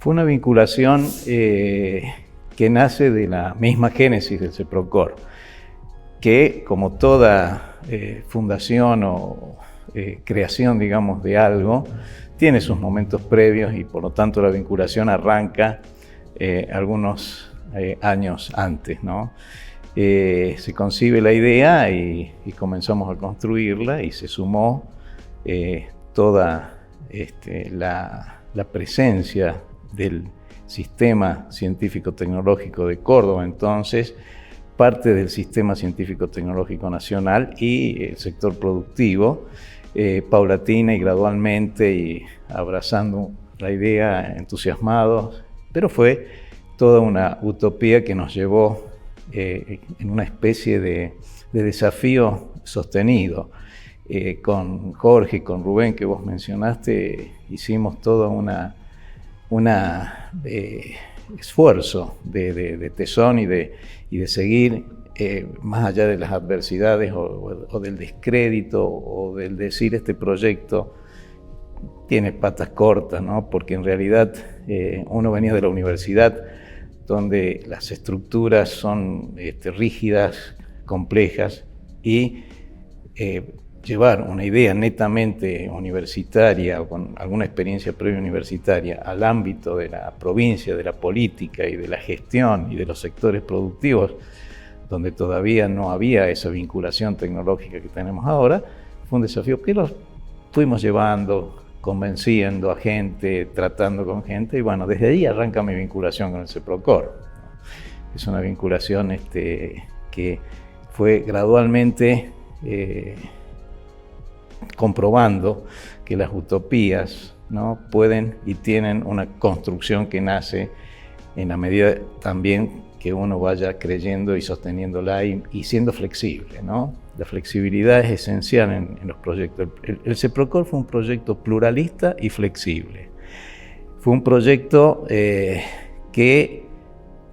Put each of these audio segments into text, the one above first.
Fue una vinculación que nace de la misma génesis del CEPROCOR, que como toda fundación o creación, digamos, de algo, tiene sus momentos previos y por lo tanto la vinculación arranca algunos años antes, ¿no? Se concibe la idea y comenzamos a construirla y se sumó toda la presencia del Sistema Científico-Tecnológico de Córdoba, entonces parte del Sistema Científico-Tecnológico Nacional y el sector productivo, paulatina y gradualmente y abrazando la idea, entusiasmados, pero fue toda una utopía que nos llevó en una especie de desafío sostenido. Con Jorge y con Rubén, que vos mencionaste, hicimos todo un esfuerzo de tesón y de seguir más allá de las adversidades o del descrédito o del decir este proyecto tiene patas cortas, ¿no? Porque en realidad uno venía de la universidad donde las estructuras son rígidas, complejas, y llevar una idea netamente universitaria o con alguna experiencia previa universitaria al ámbito de la provincia, de la política y de la gestión y de los sectores productivos, donde todavía no había esa vinculación tecnológica que tenemos ahora, fue un desafío que los fuimos llevando, convenciendo a gente, tratando con gente, y bueno, desde ahí arranca mi vinculación con el CEPROCOR. Es una vinculación que fue gradualmente comprobando que las utopías, ¿no?, pueden y tienen una construcción que nace en la medida también que uno vaya creyendo y sosteniéndola y siendo flexible, ¿no? La flexibilidad es esencial en los proyectos. El CEPROCOR fue un proyecto pluralista y flexible. Fue un proyecto que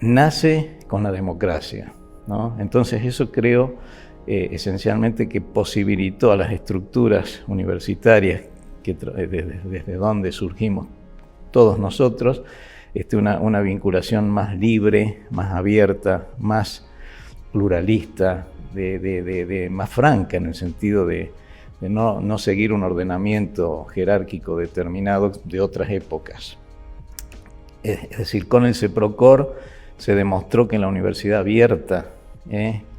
nace con la democracia, ¿no? Entonces eso creo esencialmente que posibilitó a las estructuras universitarias desde donde surgimos todos nosotros una vinculación más libre, más abierta, más pluralista, más franca en el sentido de no seguir un ordenamiento jerárquico determinado de otras épocas. Es decir, con el CEPROCOR se demostró que en la universidad abierta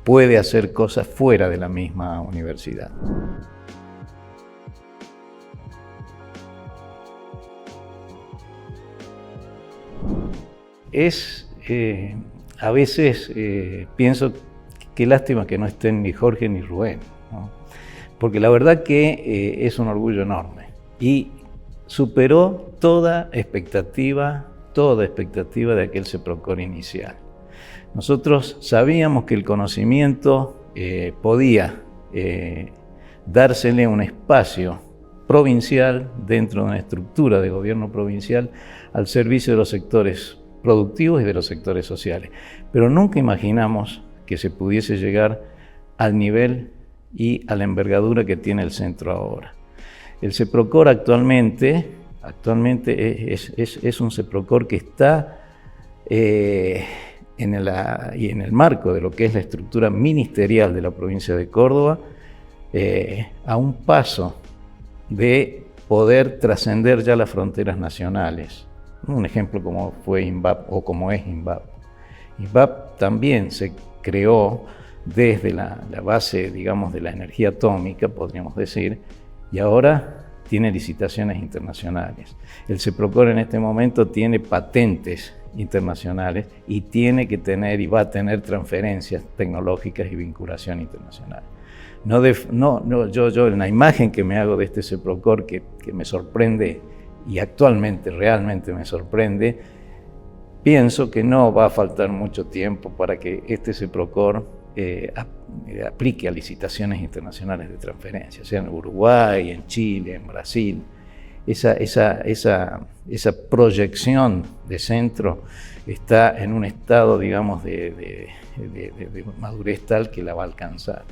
puede hacer cosas fuera de la misma universidad. A veces pienso qué lástima que no estén ni Jorge ni Rubén, ¿no? Porque la verdad que es un orgullo enorme y superó toda expectativa de aquel CEPROCOR inicial. Nosotros sabíamos que el conocimiento podía dársele un espacio provincial dentro de una estructura de gobierno provincial al servicio de los sectores productivos y de los sectores sociales. Pero nunca imaginamos que se pudiese llegar al nivel y a la envergadura que tiene el centro ahora. El CEPROCOR actualmente es un CEPROCOR que está en el marco de lo que es la estructura ministerial de la provincia de Córdoba, a un paso de poder trascender ya las fronteras nacionales. Un ejemplo como fue INVAP o como es INVAP. INVAP también se creó desde la base, digamos, de la energía atómica, podríamos decir, y ahora tiene licitaciones internacionales. El CEPROCOR en este momento tiene patentes internacionales y tiene que tener y va a tener transferencias tecnológicas y vinculación internacional. Yo en la imagen que me hago de este CEPROCOR que me sorprende y actualmente realmente me sorprende, pienso que no va a faltar mucho tiempo para que este CEPROCOR aplique a licitaciones internacionales de transferencia, sea en Uruguay, en Chile, en Brasil. Esa proyección de centro está en un estado, digamos, de madurez tal que la va a alcanzar.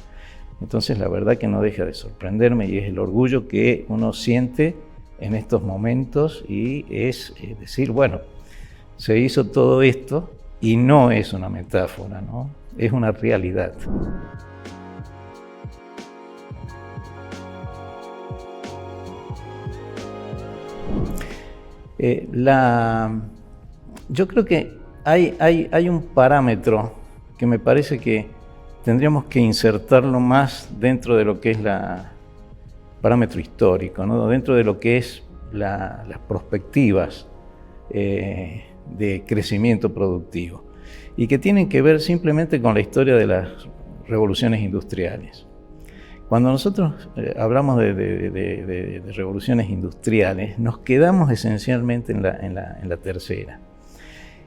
Entonces, la verdad que no deja de sorprenderme y es el orgullo que uno siente en estos momentos y es decir, bueno, se hizo todo esto y no es una metáfora, ¿no? Es una realidad. Yo creo que hay un parámetro que me parece que tendríamos que insertarlo más dentro de lo que es parámetro histórico, ¿no? Dentro de lo que es las perspectivas de crecimiento productivo, y que tienen que ver simplemente con la historia de las revoluciones industriales. Cuando nosotros hablamos de revoluciones industriales, nos quedamos esencialmente en la tercera.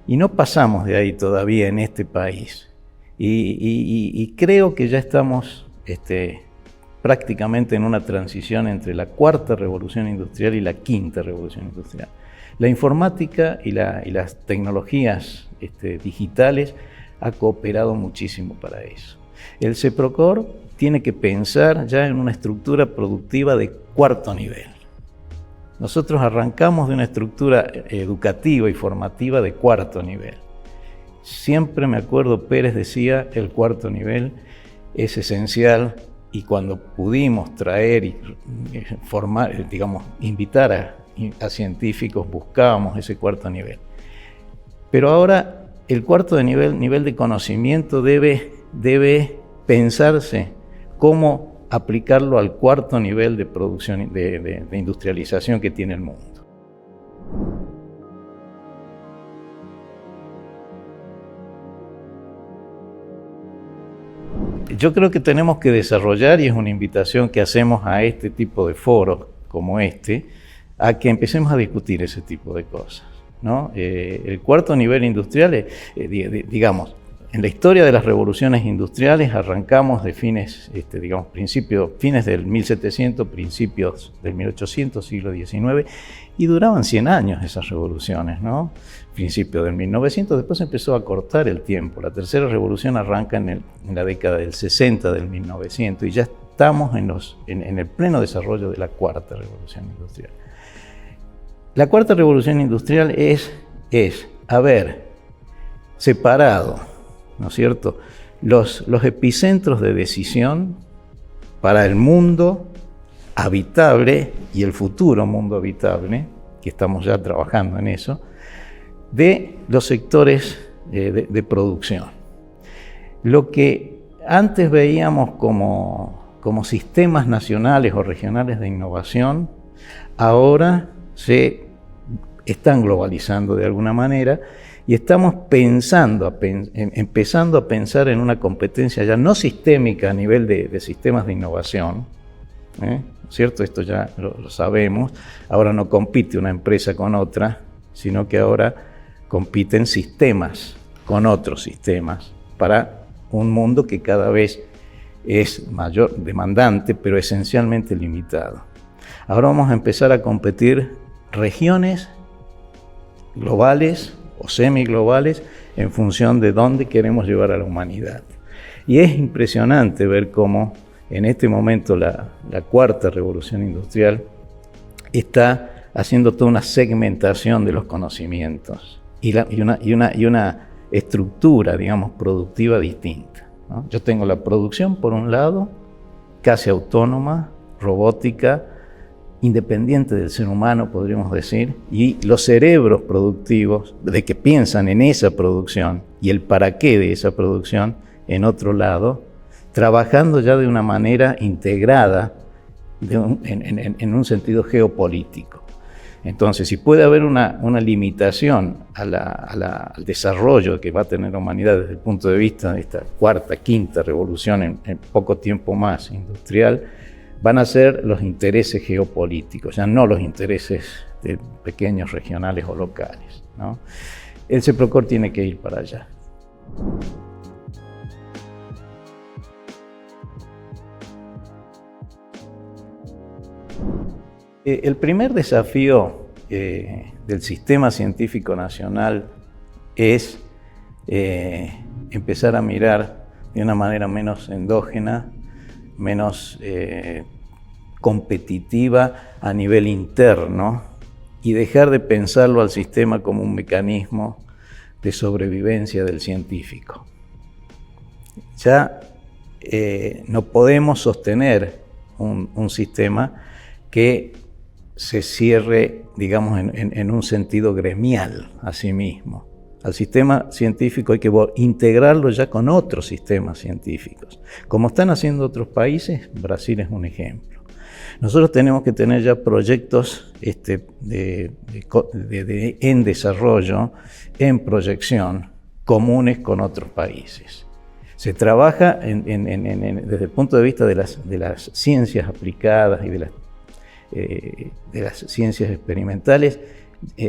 Y no pasamos de ahí todavía en este país. Y creo que ya estamos prácticamente en una transición entre la cuarta revolución industrial y la quinta revolución industrial. La informática y las tecnologías digitales ha cooperado muchísimo para eso. El CEPROCOR tiene que pensar ya en una estructura productiva de cuarto nivel. Nosotros arrancamos de una estructura educativa y formativa de cuarto nivel. Siempre me acuerdo, Pérez decía, el cuarto nivel es esencial, y cuando pudimos traer y formar, digamos, invitar a científicos, buscábamos ese cuarto nivel. Pero ahora el cuarto nivel de conocimiento debe pensarse cómo aplicarlo al cuarto nivel de producción, de industrialización que tiene el mundo. Yo creo que tenemos que desarrollar, y es una invitación que hacemos a este tipo de foros como a que empecemos a discutir ese tipo de cosas, ¿no? El cuarto nivel industrial, digamos, en la historia de las revoluciones industriales arrancamos de fines del 1700, principios del 1800, siglo XIX, y duraban 100 años esas revoluciones, ¿no? Principio del 1900, después empezó a cortar el tiempo. La tercera revolución arranca en la década del 60 del 1900, y ya estamos en el pleno desarrollo de la cuarta revolución industrial. La cuarta revolución industrial es haber separado, ¿no es cierto?, los epicentros de decisión para el mundo habitable y el futuro mundo habitable, que estamos ya trabajando en eso, de los sectores de producción. Lo que antes veíamos como sistemas nacionales o regionales de innovación, ahora se están globalizando de alguna manera, y estamos empezando a pensar en una competencia ya no sistémica a nivel de sistemas de innovación, ¿cierto? Esto ya lo sabemos. Ahora no compite una empresa con otra, sino que ahora compiten sistemas con otros sistemas para un mundo que cada vez es mayor, demandante, pero esencialmente limitado. Ahora vamos a empezar a competir regiones globales o semiglobales en función de dónde queremos llevar a la humanidad. Y es impresionante ver cómo en este momento la cuarta revolución industrial está haciendo toda una segmentación de los conocimientos y una estructura, digamos, productiva distinta, ¿no? Yo tengo la producción por un lado, casi autónoma, robótica, independiente del ser humano, podríamos decir, y los cerebros productivos de que piensan en esa producción y el para qué de esa producción en otro lado, trabajando ya de una manera integrada en un sentido geopolítico. Entonces, si puede haber una limitación al desarrollo que va a tener la humanidad desde el punto de vista de esta cuarta, quinta revolución en poco tiempo más industrial, van a ser los intereses geopolíticos, ya no los intereses de pequeños regionales o locales, ¿no? El CEPROCOR tiene que ir para allá. El primer desafío del sistema científico nacional es empezar a mirar de una manera menos endógena, menos competitiva a nivel interno, y dejar de pensarlo al sistema como un mecanismo de sobrevivencia del científico. Ya no podemos sostener un sistema que se cierre, digamos, en un sentido gremial a sí mismo. Al sistema científico hay que integrarlo ya con otros sistemas científicos. Como están haciendo otros países, Brasil es un ejemplo. Nosotros tenemos que tener ya proyectos en desarrollo, en proyección, comunes con otros países. Se trabaja desde el punto de vista de las ciencias aplicadas y de las ciencias experimentales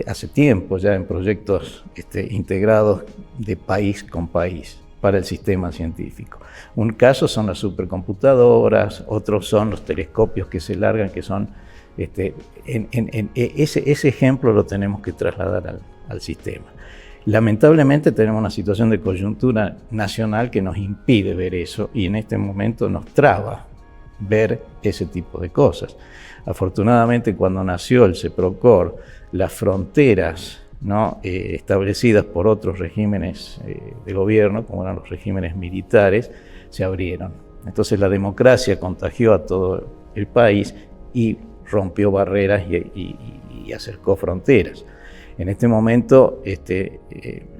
hace tiempo ya en proyectos integrados de país con país para el sistema científico. Un caso son las supercomputadoras, otros son los telescopios que se largan, que son ese ejemplo lo tenemos que trasladar al sistema. Lamentablemente tenemos una situación de coyuntura nacional que nos impide ver eso y en este momento nos traba ver ese tipo de cosas. Afortunadamente, cuando nació el CEPROCOR, las fronteras, ¿no?, establecidas por otros regímenes de gobierno, como eran los regímenes militares, se abrieron. Entonces la democracia contagió a todo el país y rompió barreras y acercó fronteras. En este momento,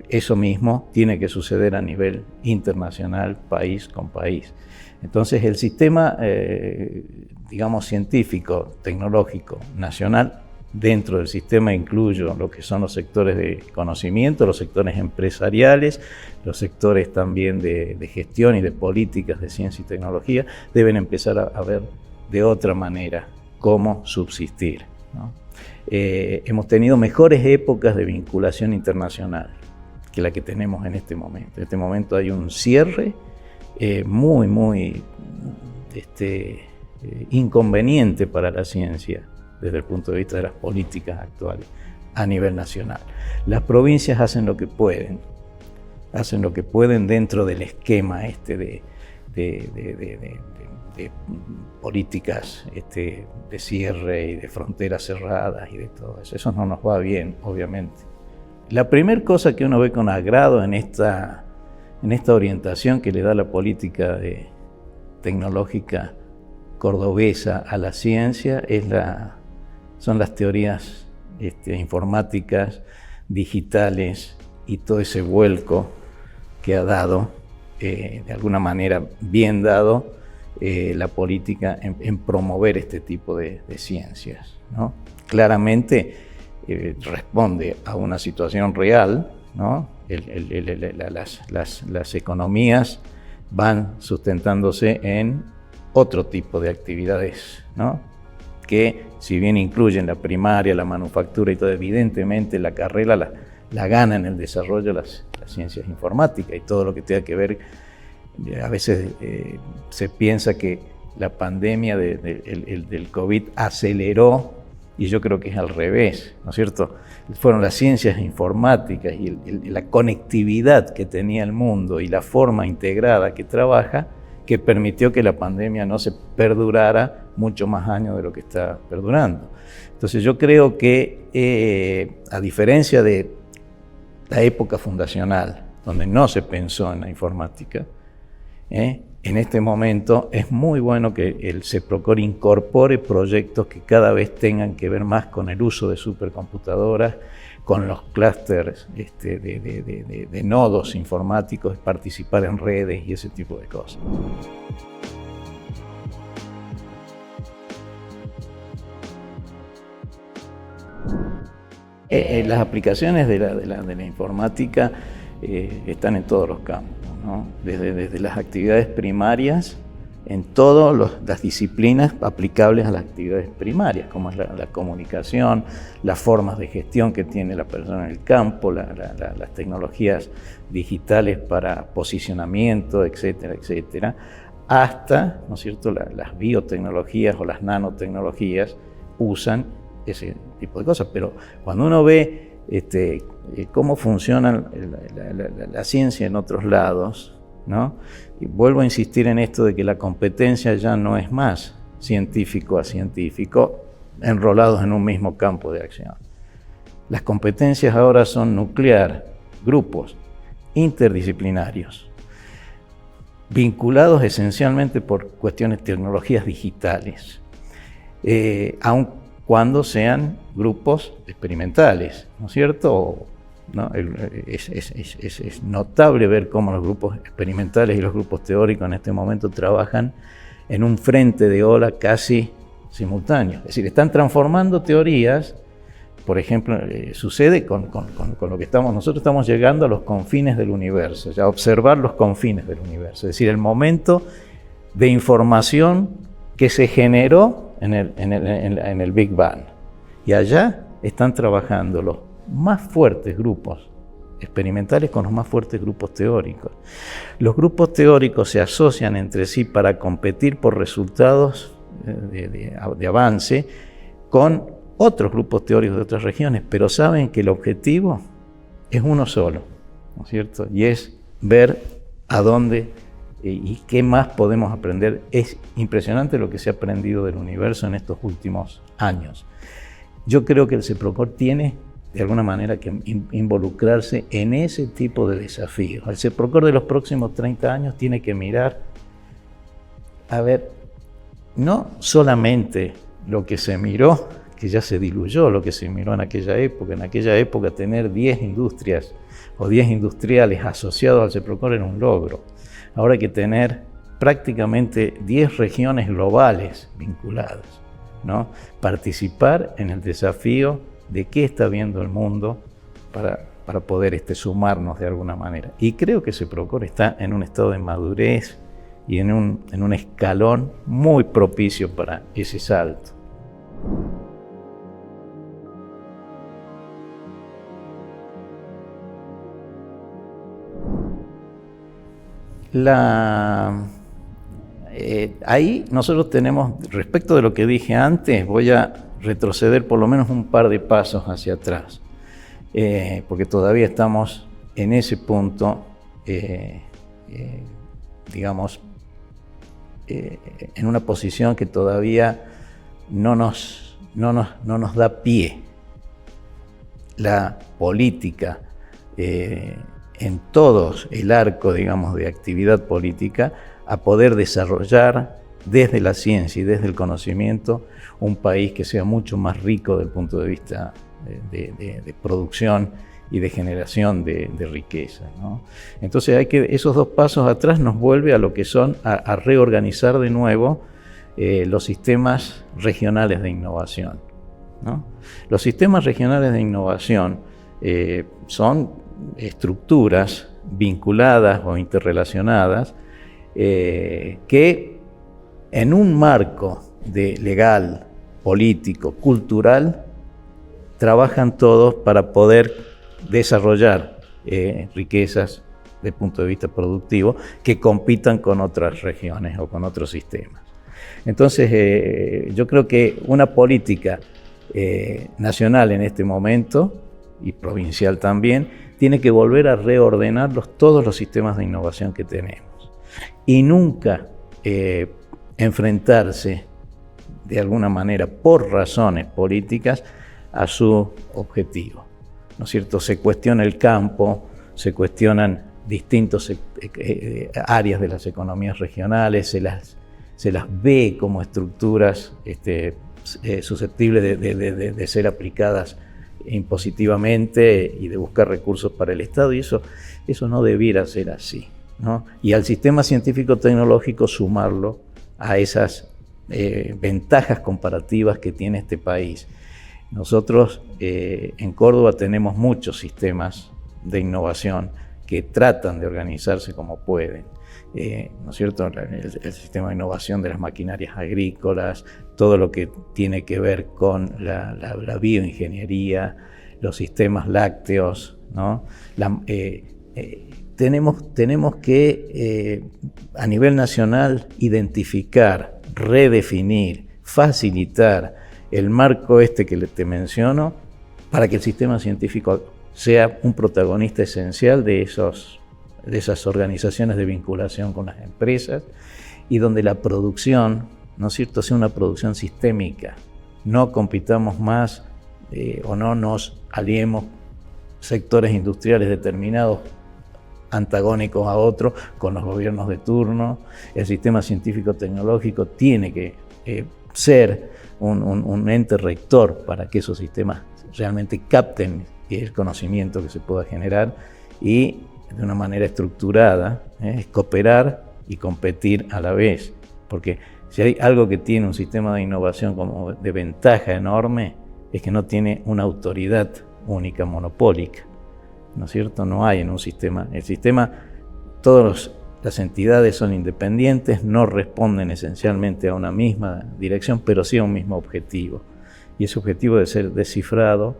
eso mismo tiene que suceder a nivel internacional, país con país. Entonces el sistema, digamos, científico, tecnológico, nacional, dentro del sistema incluyo lo que son los sectores de conocimiento, los sectores empresariales, los sectores también de gestión y de políticas de ciencia y tecnología, deben empezar a ver de otra manera cómo subsistir, ¿no? Hemos tenido mejores épocas de vinculación internacional que la que tenemos en este momento. En este momento hay un cierre muy inconveniente para la ciencia desde el punto de vista de las políticas actuales a nivel nacional. Las provincias hacen lo que pueden dentro del esquema de políticas de cierre y de fronteras cerradas y de todo eso. Eso no nos va bien, obviamente. La primera cosa que uno ve con agrado en esta orientación que le da la política tecnológica cordobesa a la ciencia son las teorías informáticas, digitales y todo ese vuelco que ha dado, de alguna manera bien dado, la política en promover este tipo de ciencias, ¿no? Claramente responde a una situación real, ¿no? Las economías van sustentándose en otro tipo de actividades, ¿no?, que si bien incluyen la primaria, la manufactura y todo, evidentemente la carrera la gana en el desarrollo las ciencias informáticas y todo lo que tenga que ver. A veces se piensa que la pandemia del COVID aceleró, y yo creo que es al revés, ¿no es cierto? Fueron las ciencias informáticas y la conectividad que tenía el mundo y la forma integrada que trabaja que permitió que la pandemia no se perdurara mucho más años de lo que está perdurando. Entonces yo creo que a diferencia de la época fundacional, donde no se pensó en la informática, en este momento es muy bueno que el CEPROCOR incorpore proyectos que cada vez tengan que ver más con el uso de supercomputadoras, con los clústeres de nodos informáticos, participar en redes y ese tipo de cosas. Las aplicaciones de la informática están en todos los campos, ¿no? Desde las actividades primarias, en todas las disciplinas aplicables a las actividades primarias, como es la comunicación, las formas de gestión que tiene la persona en el campo, las tecnologías digitales para posicionamiento, etcétera, etcétera, hasta, ¿no es cierto?, las biotecnologías o las nanotecnologías usan ese tipo de cosas. Pero cuando uno ve cómo funciona la ciencia en otros lados, ¿no? Y vuelvo a insistir en esto de que la competencia ya no es más científico a científico enrolados en un mismo campo de acción. Las competencias ahora son nuclear grupos interdisciplinarios, vinculados esencialmente por cuestiones de tecnologías digitales, aun cuando sean grupos experimentales, ¿no es cierto? ¿No? Es notable ver cómo los grupos experimentales y los grupos teóricos en este momento trabajan en un frente de ola casi simultáneo. Es decir, están transformando teorías. Por ejemplo, sucede con lo que nosotros estamos llegando a los confines del universo, ya a observar los confines del universo, es decir, el momento de información que se generó en el Big Bang. Y allá están trabajando los más fuertes grupos experimentales con los más fuertes grupos teóricos. Los grupos teóricos se asocian entre sí para competir por resultados de avance con otros grupos teóricos de otras regiones, pero saben que el objetivo es uno solo, ¿no es cierto? Y es ver a dónde y qué más podemos aprender. Es impresionante lo que se ha aprendido del universo en estos últimos años. Yo creo que el CEPROCOR tiene, de alguna manera, que involucrarse en ese tipo de desafíos. El CEPROCOR de los próximos 30 años tiene que mirar, a ver, no solamente lo que se miró, que ya se diluyó lo que se miró en aquella época. En aquella época tener 10 industrias o 10 industriales asociados al CEPROCOR era un logro. Ahora hay que tener prácticamente 10 regiones globales vinculadas, ¿no? Participar en el desafío de qué está viendo el mundo para poder sumarnos de alguna manera. Y creo que CEPROCOR está en un estado de madurez y en un escalón muy propicio para ese salto. Ahí nosotros tenemos, respecto de lo que dije antes, voy a retroceder por lo menos un par de pasos hacia atrás, porque todavía estamos en ese punto, digamos, en una posición que todavía no nos da pie. La política, en todo el arco, digamos, de actividad política, a poder desarrollar desde la ciencia y desde el conocimiento un país que sea mucho más rico desde el punto de vista de producción y de generación de riqueza, ¿no? Entonces esos dos pasos atrás nos vuelve a lo que son, a reorganizar de nuevo los sistemas regionales de innovación, ¿no? Los sistemas regionales de innovación son estructuras vinculadas o interrelacionadas que en un marco legal, político, cultural, trabajan todos para poder desarrollar riquezas desde el punto de vista productivo que compitan con otras regiones o con otros sistemas. Entonces, yo creo que una política nacional en este momento, y provincial también, tiene que volver a reordenar todos los sistemas de innovación que tenemos y nunca enfrentarse de alguna manera por razones políticas a su objetivo, ¿no es cierto? Se cuestiona el campo, se cuestionan distintas áreas de las economías regionales, se las ve como estructuras susceptibles de ser aplicadas impositivamente y de buscar recursos para el Estado, y eso no debiera ser así, ¿no? Y al sistema científico-tecnológico sumarlo a esas ventajas comparativas que tiene este país. Nosotros en Córdoba tenemos muchos sistemas de innovación que tratan de organizarse como pueden, ¿no es cierto? El sistema de innovación de las maquinarias agrícolas, todo lo que tiene que ver con la bioingeniería, los sistemas lácteos, ¿no? Tenemos que a nivel nacional identificar, redefinir, facilitar el marco que te menciono para que el sistema científico sea un protagonista esencial de esas organizaciones de vinculación con las empresas y donde la producción, ¿no es cierto?, sea una producción sistémica. No compitamos más o no nos aliemos sectores industriales determinados antagónicos a otros, con los gobiernos de turno. El sistema científico-tecnológico tiene que ser un ente rector para que esos sistemas realmente capten el conocimiento que se pueda generar y de una manera estructurada, cooperar y competir a la vez. Porque si hay algo que tiene un sistema de innovación como de ventaja enorme, es que no tiene una autoridad única, monopólica, ¿no es cierto? No hay en un sistema. El sistema, todas las entidades son independientes, no responden esencialmente a una misma dirección, pero sí a un mismo objetivo. Y ese objetivo debe ser descifrado,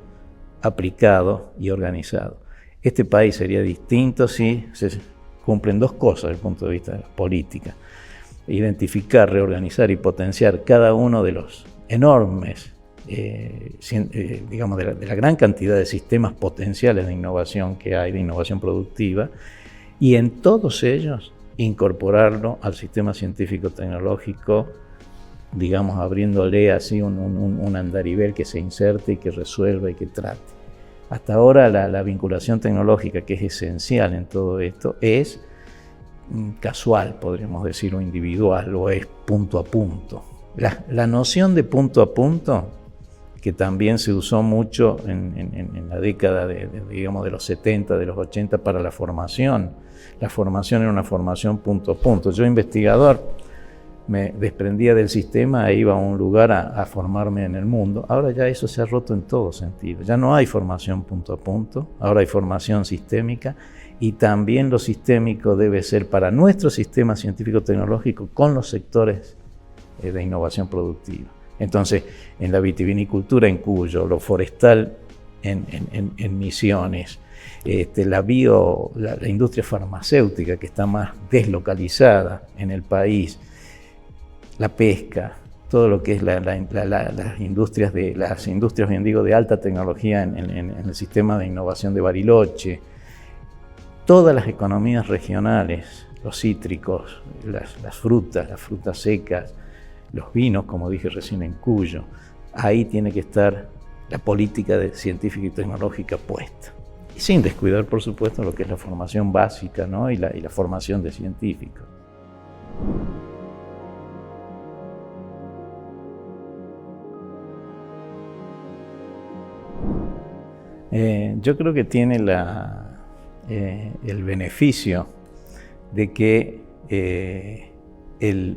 aplicado y organizado. Este país sería distinto si se cumplen dos cosas desde el punto de vista de la política: identificar, reorganizar y potenciar cada uno de los enormes, digamos, de la gran cantidad de sistemas potenciales de innovación que hay, de innovación productiva, y en todos ellos incorporarlo al sistema científico-tecnológico, digamos, abriéndole así un andarivel que se inserte y que resuelva y que trate. Hasta ahora la vinculación tecnológica, que es esencial en todo esto, es casual, podríamos decir, o individual, o es punto a punto. La noción de punto a punto, que también se usó mucho en la década digamos, de los 70, de los 80 para la formación. La formación era una formación punto a punto. Yo, investigador, me desprendía del sistema e iba a un lugar a formarme en el mundo. Ahora ya eso se ha roto en todo sentido. Ya no hay formación punto a punto, ahora hay formación sistémica, y también lo sistémico debe ser para nuestro sistema científico-tecnológico con los sectores de innovación productiva. Entonces, en la vitivinicultura en Cuyo, lo forestal en Misiones, la industria farmacéutica que está más deslocalizada en el país, la pesca, todo lo que es las industrias bien digo, de alta tecnología en el sistema de innovación de Bariloche, todas las economías regionales, los cítricos, las frutas secas, los vinos, como dije recién, en Cuyo, ahí tiene que estar la política científica y tecnológica puesta. Y sin descuidar, por supuesto, lo que es la formación básica, ¿no? y la formación de científicos. Yo creo que tiene el beneficio de que el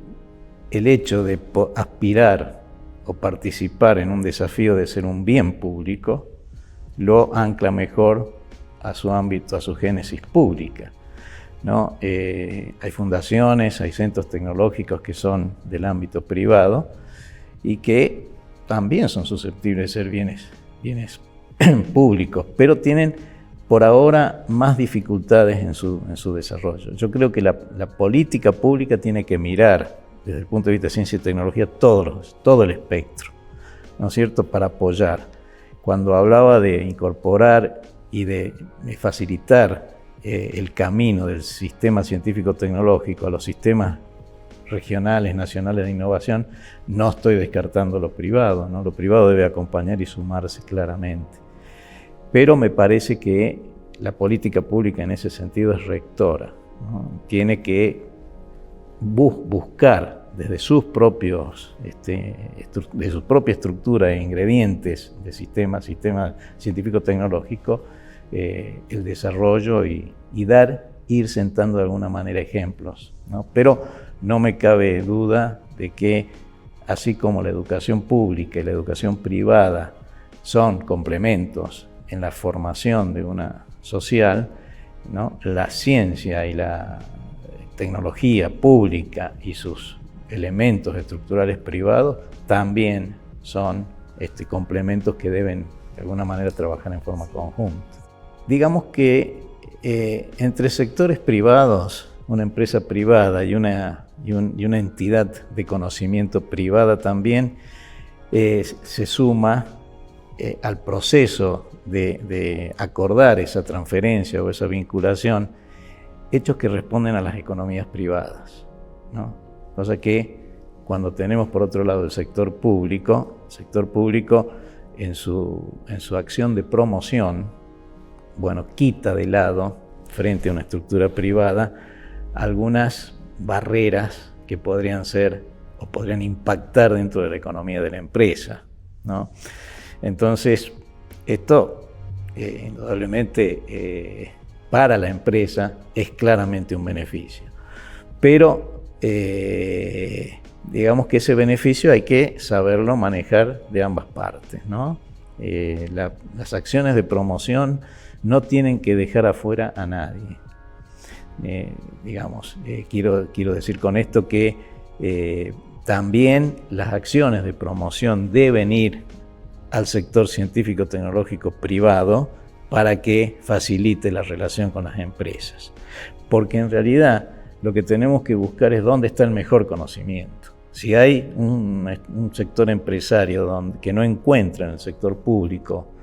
hecho de aspirar o participar en un desafío de ser un bien público lo ancla mejor a su ámbito, a su génesis pública, ¿no? Hay fundaciones, hay centros tecnológicos que son del ámbito privado y que también son susceptibles de ser bienes públicos, pero tienen por ahora más dificultades en su desarrollo. Yo creo que la política pública tiene que mirar desde el punto de vista de ciencia y tecnología todo el espectro, ¿no es cierto?, para apoyar. Cuando hablaba de incorporar y de facilitar el camino del sistema científico-tecnológico a los sistemas regionales, nacionales de innovación, no estoy descartando lo privado, ¿no? Lo privado debe acompañar y sumarse claramente. Pero me parece que la política pública en ese sentido es rectora, ¿no? Tiene que buscar desde sus propios, de su propia estructura e ingredientes de sistema científico-tecnológico, el desarrollo y ir sentando de alguna manera ejemplos, ¿no? Pero no me cabe duda de que así como la educación pública y la educación privada son complementos en la formación de una social, ¿no?, la ciencia y la tecnología pública y sus elementos estructurales privados también son complementos que deben de alguna manera trabajar en forma conjunta. Digamos que entre sectores privados, una empresa privada y una entidad de conocimiento privada también se suma al proceso de acordar esa transferencia o esa vinculación, hechos que responden a las economías privadas, ¿no? Cosa que cuando tenemos por otro lado el sector público en su acción de promoción bueno, quita de lado, frente a una estructura privada, algunas barreras que podrían ser o podrían impactar dentro de la economía de la empresa, ¿no? Entonces, esto indudablemente para la empresa es claramente un beneficio, pero digamos que ese beneficio hay que saberlo manejar de ambas partes, ¿no? Las acciones de promoción no tienen que dejar afuera a nadie. Quiero decir con esto que también las acciones de promoción deben ir al sector científico tecnológico privado para que facilite la relación con las empresas. Porque en realidad lo que tenemos que buscar es dónde está el mejor conocimiento. Si hay un sector empresario que no encuentra en el sector público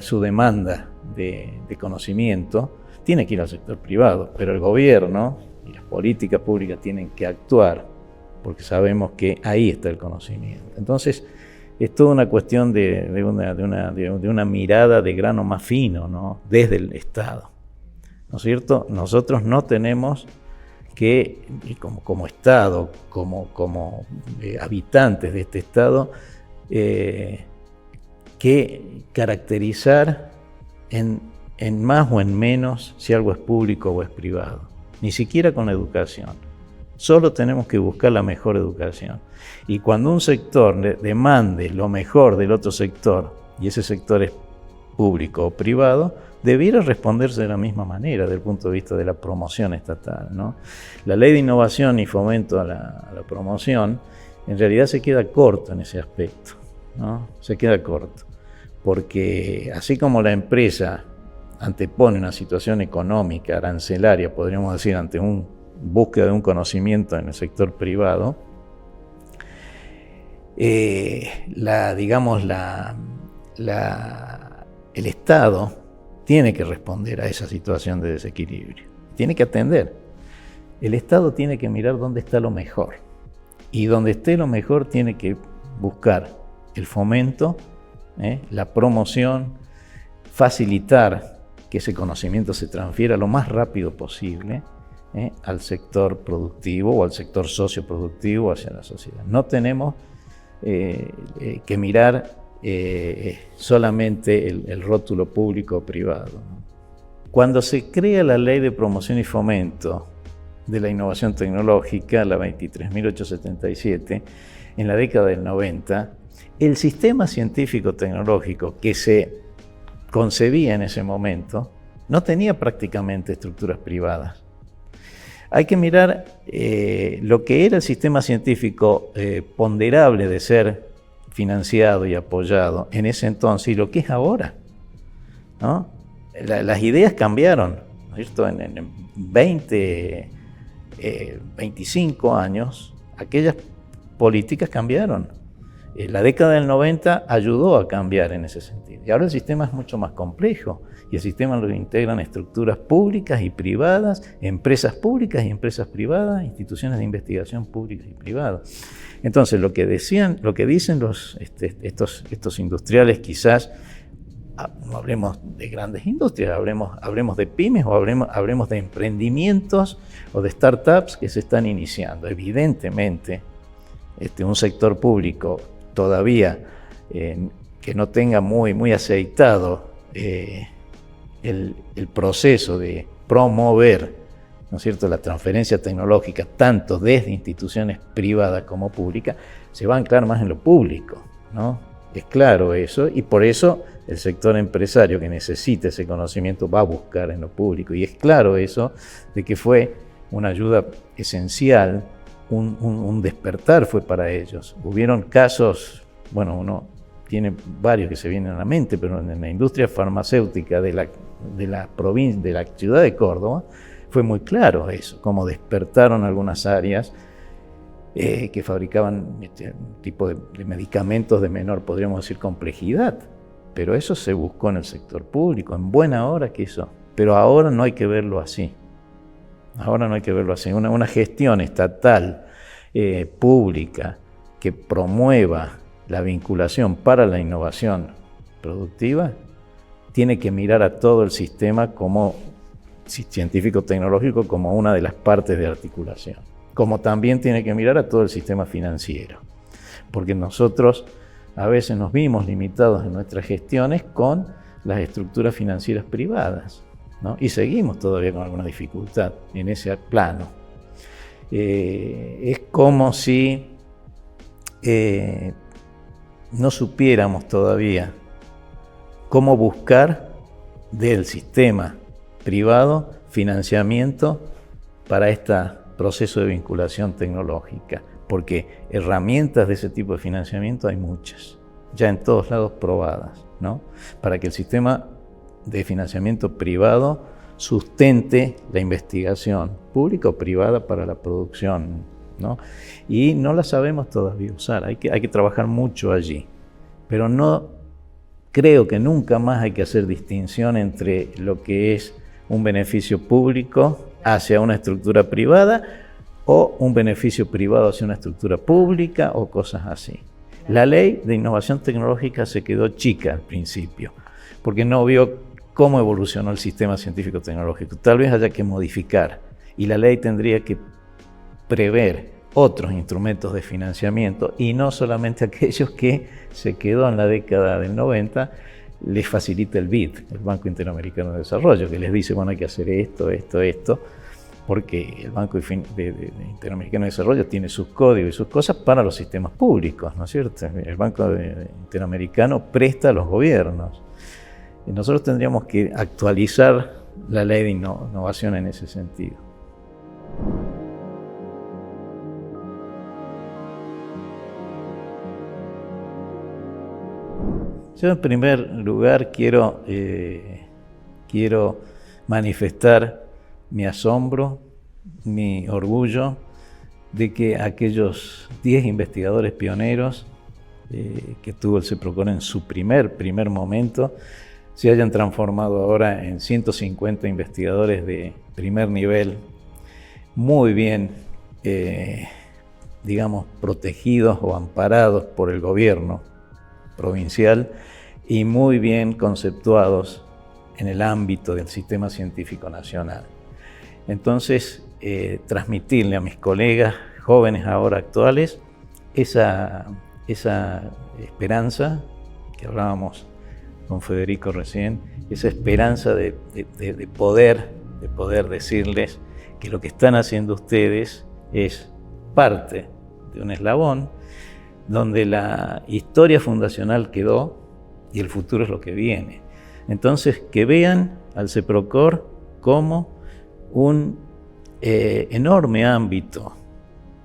su demanda de conocimiento, tiene que ir al sector privado, pero el gobierno y las políticas públicas tienen que actuar porque sabemos que ahí está el conocimiento. Entonces, es toda una cuestión de una mirada de grano más fino, ¿no? Desde el Estado, ¿no es cierto? Nosotros no tenemos que, como Estado, como habitantes de este Estado, que caracterizar en más o en menos si algo es público o es privado, ni siquiera con la educación. Solo tenemos que buscar la mejor educación. Y cuando un sector demande lo mejor del otro sector, y ese sector es público o privado, debiera responderse de la misma manera desde el punto de vista de la promoción estatal, ¿no? La ley de innovación y fomento a la promoción en realidad se queda corto en ese aspecto, ¿no? Se queda corto, porque así como la empresa antepone una situación económica, arancelaria, podríamos decir, ante una búsqueda de un conocimiento en el sector privado, el Estado tiene que responder a esa situación de desequilibrio, tiene que atender. El Estado tiene que mirar dónde está lo mejor, y donde esté lo mejor tiene que buscar el fomento, la promoción, facilitar que ese conocimiento se transfiera lo más rápido posible al sector productivo o al sector socioproductivo, hacia la sociedad. No tenemos que mirar solamente el rótulo público o privado. Cuando se crea la Ley de Promoción y Fomento de la Innovación Tecnológica, la 23.877, en la década del 90, el sistema científico-tecnológico que se concebía en ese momento no tenía prácticamente estructuras privadas. Hay que mirar lo que era el sistema científico ponderable de ser financiado y apoyado en ese entonces y lo que es ahora, ¿no? Las ideas cambiaron, ¿no es cierto? En 25 años, aquellas políticas cambiaron. La década del 90 ayudó a cambiar en ese sentido. Y ahora el sistema es mucho más complejo. Y el sistema lo integran estructuras públicas y privadas, empresas públicas y empresas privadas, instituciones de investigación públicas y privadas. Entonces, lo que dicen estos industriales, quizás no hablemos de grandes industrias, hablemos de pymes o hablemos de emprendimientos o de startups que se están iniciando. Evidentemente, un sector público todavía que no tenga muy aceitado el proceso de promover, ¿no es cierto?, la transferencia tecnológica, tanto desde instituciones privadas como públicas, se va a anclar más en lo público, ¿no? Es claro eso, y por eso el sector empresario que necesita ese conocimiento va a buscar en lo público. Y es claro eso, de que fue una ayuda esencial, un despertar fue para ellos. Hubieron casos, bueno, uno tiene varios que se vienen a la mente, pero en la industria farmacéutica de la provincia, de la ciudad de Córdoba, fue muy claro eso, cómo despertaron algunas áreas que fabricaban un tipo de medicamentos de menor, podríamos decir, complejidad. Pero eso se buscó en el sector público, en buena hora que eso. Pero ahora no hay que verlo así. Ahora no hay que verlo así. Una gestión estatal, pública, que promueva la vinculación para la innovación productiva, tiene que mirar a todo el sistema como científico-tecnológico como una de las partes de articulación, como también tiene que mirar a todo el sistema financiero, porque nosotros a veces nos vimos limitados en nuestras gestiones con las estructuras financieras privadas, ¿no? Y seguimos todavía con alguna dificultad en ese plano. Es como si no supiéramos todavía cómo buscar del sistema privado financiamiento para este proceso de vinculación tecnológica, porque herramientas de ese tipo de financiamiento hay muchas, ya en todos lados probadas, ¿no? Para que el sistema de financiamiento privado sustente la investigación pública o privada para la producción, ¿no? Y no la sabemos todavía usar, hay que trabajar mucho allí, pero no creo que nunca más hay que hacer distinción entre lo que es un beneficio público hacia una estructura privada o un beneficio privado hacia una estructura pública o cosas así. La ley de innovación tecnológica se quedó chica al principio, porque no vio cómo evolucionó el sistema científico-tecnológico. Tal vez haya que modificar, y la ley tendría que prever otros instrumentos de financiamiento, y no solamente aquellos que se quedó en la década del 90, les facilita el BID, el Banco Interamericano de Desarrollo, que les dice, bueno, hay que hacer esto, porque el Banco Interamericano de Desarrollo tiene sus códigos y sus cosas para los sistemas públicos, ¿no es cierto? El Banco Interamericano presta a los gobiernos. Y nosotros tendríamos que actualizar la ley de innovación en ese sentido. Yo en primer lugar quiero manifestar mi asombro, mi orgullo de que aquellos 10 investigadores pioneros que tuvo el CEPROCOR en su primer momento se hayan transformado ahora en 150 investigadores de primer nivel, muy bien, digamos, protegidos o amparados por el gobierno provincial y muy bien conceptuados en el ámbito del sistema científico nacional. Entonces, transmitirle a mis colegas jóvenes ahora actuales esa esperanza que hablábamos con Federico recién, esa esperanza de poder decirles que lo que están haciendo ustedes es parte de un eslabón donde la historia fundacional quedó y el futuro es lo que viene. Entonces, que vean al CEPROCOR como un enorme ámbito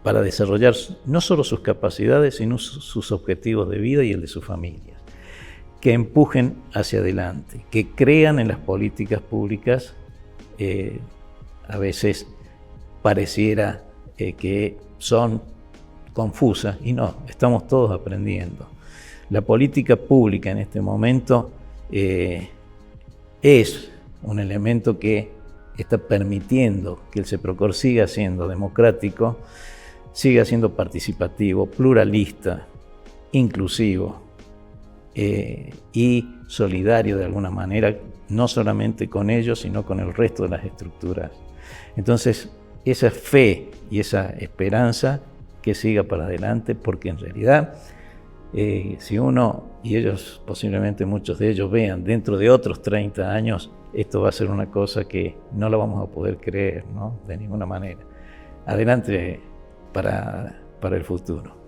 para desarrollar no solo sus capacidades, sino sus objetivos de vida y el de sus familias. Que empujen hacia adelante, que crean en las políticas públicas. A veces pareciera que son confusas, y no, estamos todos aprendiendo. La política pública en este momento es un elemento que está permitiendo que el CEPROCOR siga siendo democrático, siga siendo participativo, pluralista, inclusivo y solidario de alguna manera, no solamente con ellos, sino con el resto de las estructuras. Entonces, esa fe y esa esperanza que siga para adelante, porque en realidad, si uno, y ellos, posiblemente muchos de ellos vean dentro de otros 30 años, esto va a ser una cosa que no la vamos a poder creer, ¿no? De ninguna manera. Adelante para el futuro.